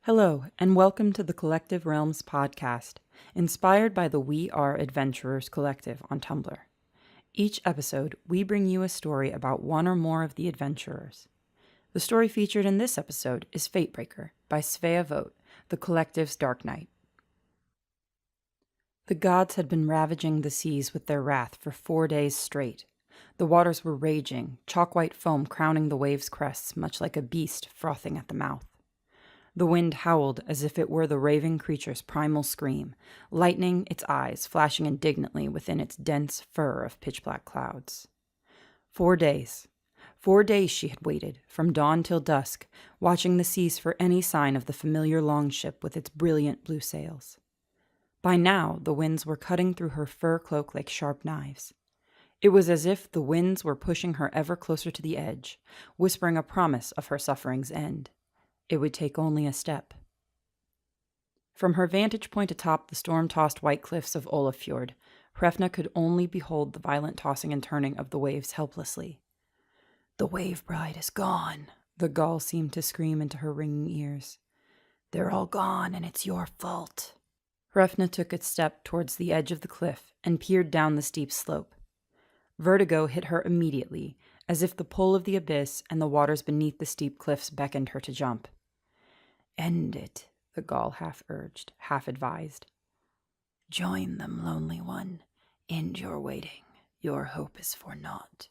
Hello, and welcome to the Collective Realms podcast, inspired by the We Are Adventurers Collective on Tumblr. Each episode, we bring you a story about one or more of the adventurers. The story featured in this episode is Fatebreaker by Svea Vogt, the Collective's Dark Knight. The gods had been ravaging the seas with their wrath for 4 days straight. The waters were raging, chalk-white foam crowning the waves' crests, much like a beast frothing at the mouth. The wind howled as if it were the raving creature's primal scream, lightening its eyes flashing indignantly within its dense fur of pitch-black clouds. 4 days. 4 days she had waited, from dawn till dusk, watching the seas for any sign of the familiar longship with its brilliant blue sails. By now, the winds were cutting through her fur cloak like sharp knives. It was as if the winds were pushing her ever closer to the edge, whispering a promise of her suffering's end. It would take only a step. From her vantage point atop the storm-tossed white cliffs of Olafjord, Hrefna could only behold the violent tossing and turning of the waves helplessly. "The wave bride is gone," the gull seemed to scream into her ringing ears. "They're all gone, and it's your fault." Hrefna took a step towards the edge of the cliff and peered down the steep slope. Vertigo hit her immediately, as if the pull of the abyss and the waters beneath the steep cliffs beckoned her to jump. "End it," the gull half urged, half advised. "Join them, lonely one. End your waiting. Your hope is for naught."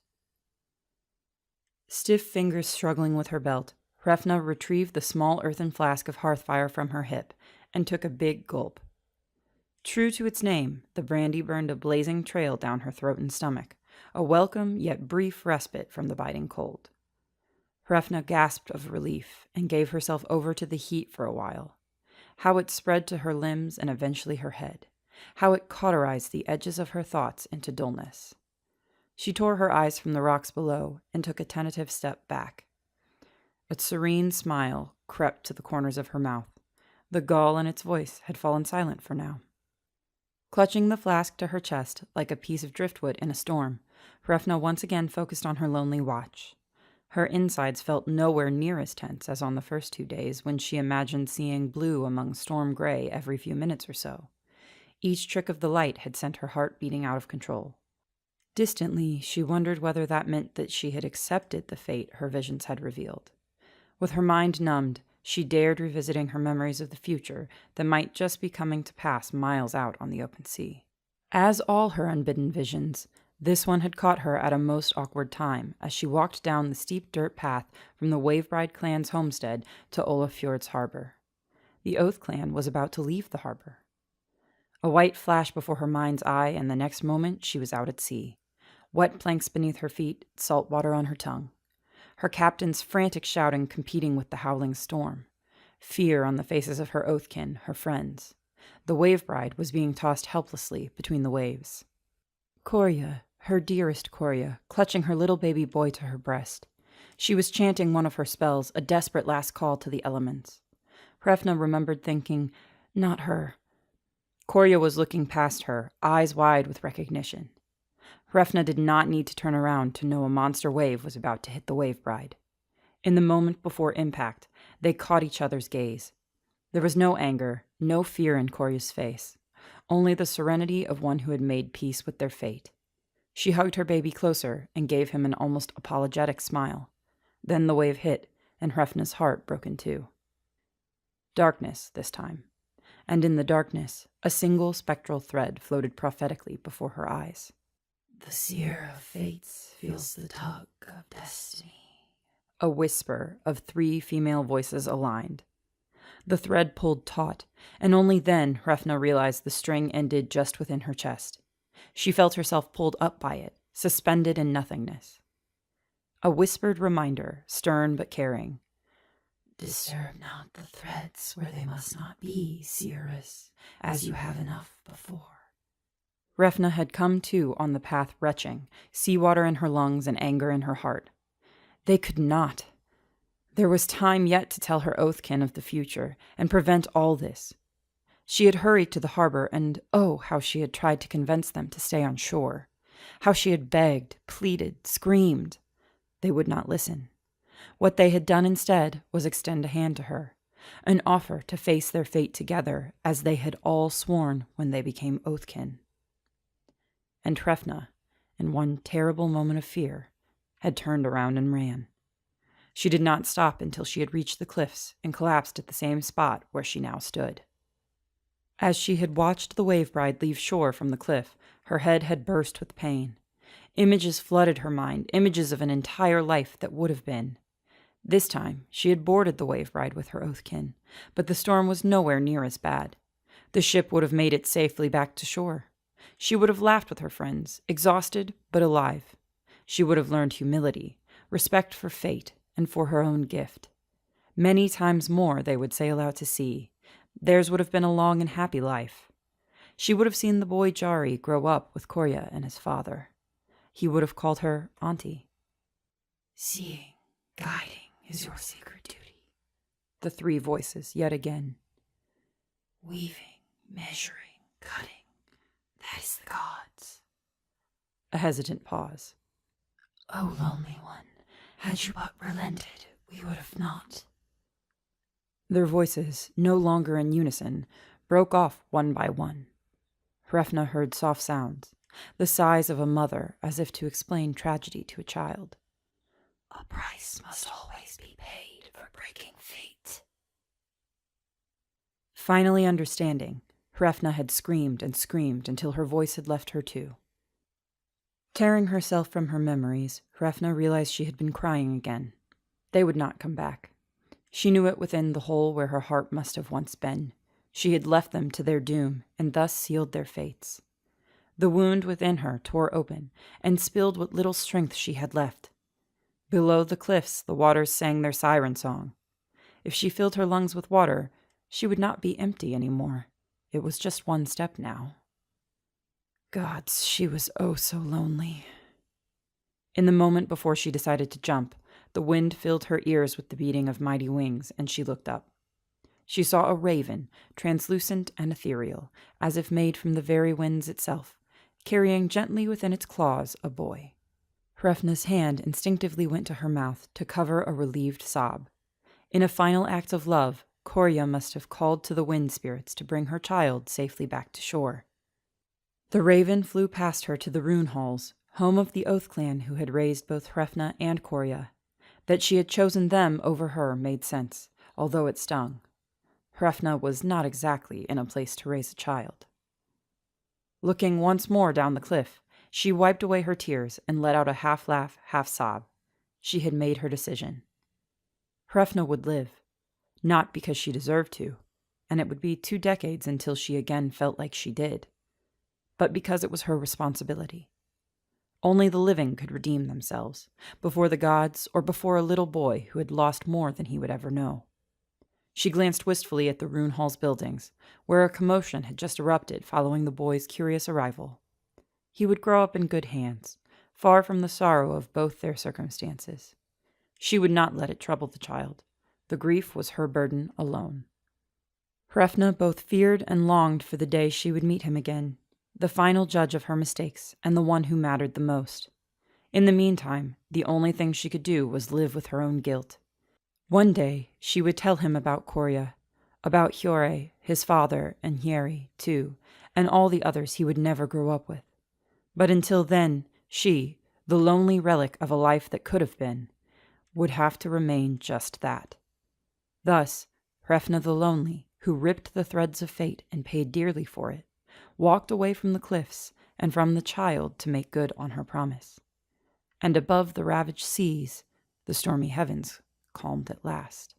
Stiff fingers struggling with her belt, Hrefna retrieved the small earthen flask of hearthfire from her hip and took a big gulp. True to its name, the brandy burned a blazing trail down her throat and stomach, a welcome yet brief respite from the biting cold. Hrefna gasped of relief and gave herself over to the heat for a while. How it spread to her limbs and eventually her head. How it cauterized the edges of her thoughts into dullness. She tore her eyes from the rocks below and took a tentative step back. A serene smile crept to the corners of her mouth. The gull in its voice had fallen silent for now. Clutching the flask to her chest like a piece of driftwood in a storm, Hrefna once again focused on her lonely watch. Her insides felt nowhere near as tense as on the first 2 days when she imagined seeing blue among storm gray every few minutes or so. Each trick of the light had sent her heart beating out of control. Distantly, she wondered whether that meant that she had accepted the fate her visions had revealed. With her mind numbed, she dared revisiting her memories of the future that might just be coming to pass miles out on the open sea. As all her unbidden visions, this one had caught her at a most awkward time as she walked down the steep dirt path from the Wavebride clan's homestead to Olafjord's harbor. The Oath clan was about to leave the harbor. A white flash before her mind's eye, and the next moment she was out at sea. Wet planks beneath her feet, salt water on her tongue. Her captain's frantic shouting competing with the howling storm. Fear on the faces of her oathkin, her friends. The Wavebride was being tossed helplessly between the waves. Korya, her dearest Korya, clutching her little baby boy to her breast. She was chanting one of her spells, a desperate last call to the elements. Hrefna remembered thinking, not her. Korya was looking past her, eyes wide with recognition. Hrefna did not need to turn around to know a monster wave was about to hit the Wavebride. In the moment before impact, they caught each other's gaze. There was no anger, no fear in Korya's face, only the serenity of one who had made peace with their fate. She hugged her baby closer and gave him an almost apologetic smile. Then the wave hit, and Hrefna's heart broke in two. Darkness this time, and in the darkness, a single spectral thread floated prophetically before her eyes. "The seer of fates feels the tug of destiny." A whisper of 3 female voices aligned. The thread pulled taut, and only then Hrefna realized the string ended just within her chest. She felt herself pulled up by it, suspended in nothingness. A whispered reminder, stern but caring. "Disturb not the threads where they must not be, seeress, as you have enough before." Hrefna had come to on the path retching, seawater in her lungs and anger in her heart. They could not. There was time yet to tell her oathkin of the future and prevent all this. She had hurried to the harbor, and oh, how she had tried to convince them to stay on shore. How she had begged, pleaded, screamed. They would not listen. What they had done instead was extend a hand to her, an offer to face their fate together as they had all sworn when they became oathkin. And Hrefna, in one terrible moment of fear, had turned around and ran. She did not stop until she had reached the cliffs and collapsed at the same spot where she now stood. As she had watched the wave bride leave shore from the cliff, her head had burst with pain. Images flooded her mind, images of an entire life that would have been. This time, she had boarded the wave bride with her oathkin, but the storm was nowhere near as bad. The ship would have made it safely back to shore. She would have laughed with her friends, exhausted but alive. She would have learned humility, respect for fate, and for her own gift. Many times more they would sail out to sea. Theirs would have been a long and happy life. She would have seen the boy Jari grow up with Korya and his father. He would have called her Auntie. Seeing, guiding is your sacred duty. The three voices yet again. Weaving, measuring, cutting. That is the gods. A hesitant pause. Oh, lonely one, had you but relented, we would have not. Their voices, no longer in unison, broke off one by one. Hrefna heard soft sounds, the sighs of a mother as if to explain tragedy to a child. A price must always be paid for breaking fate. Finally understanding, Hrefna had screamed and screamed until her voice had left her too. Tearing herself from her memories, Hrefna realized she had been crying again. They would not come back. She knew it within the hole where her heart must have once been. She had left them to their doom, and thus sealed their fates. The wound within her tore open, and spilled what little strength she had left. Below the cliffs, the waters sang their siren song. If she filled her lungs with water, she would not be empty anymore. It was just one step now. Gods, she was oh so lonely. In the moment before she decided to jump, the wind filled her ears with the beating of mighty wings, and she looked up. She saw a raven, translucent and ethereal, as if made from the very winds itself, carrying gently within its claws a boy. Hrefna's hand instinctively went to her mouth to cover a relieved sob. In a final act of love, Korya must have called to the wind spirits to bring her child safely back to shore. The raven flew past her to the rune halls, home of the Oath clan who had raised both Hrefna and Korya. That she had chosen them over her made sense, although it stung. Hrefna was not exactly in a place to raise a child. Looking once more down the cliff, she wiped away her tears and let out a half-laugh, half-sob. She had made her decision. Hrefna would live, not because she deserved to, and it would be 2 decades until she again felt like she did, but because it was her responsibility. Only the living could redeem themselves, before the gods or before a little boy who had lost more than he would ever know. She glanced wistfully at the rune hall's buildings, where a commotion had just erupted following the boy's curious arrival. He would grow up in good hands, far from the sorrow of both their circumstances. She would not let it trouble the child. The grief was her burden alone. Hrefna both feared and longed for the day she would meet him again, the final judge of her mistakes and the one who mattered the most. In the meantime, the only thing she could do was live with her own guilt. One day, she would tell him about Korya, about Hyorei, his father, and Hyeri, too, and all the others he would never grow up with. But until then, she, the lonely relic of a life that could have been, would have to remain just that. Thus, Hrefna the Lonely, who ripped the threads of fate and paid dearly for it, walked away from the cliffs and from the child to make good on her promise. And above the ravaged seas, the stormy heavens calmed at last.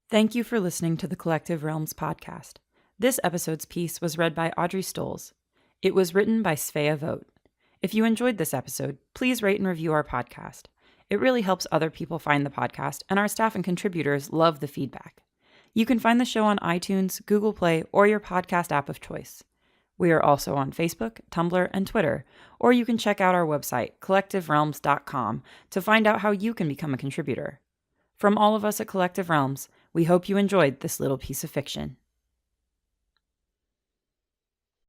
Thank you for listening to the Collective Realms podcast. This episode's piece was read by Audrey Rose. It was written by Svea Vogt. If you enjoyed this episode, please rate and review our podcast. It really helps other people find the podcast, and our staff and contributors love the feedback. You can find the show on iTunes, Google Play, or your podcast app of choice. We are also on Facebook, Tumblr, and Twitter, or you can check out our website, collectiverealms.com, to find out how you can become a contributor. From all of us at Collective Realms, we hope you enjoyed this little piece of fiction.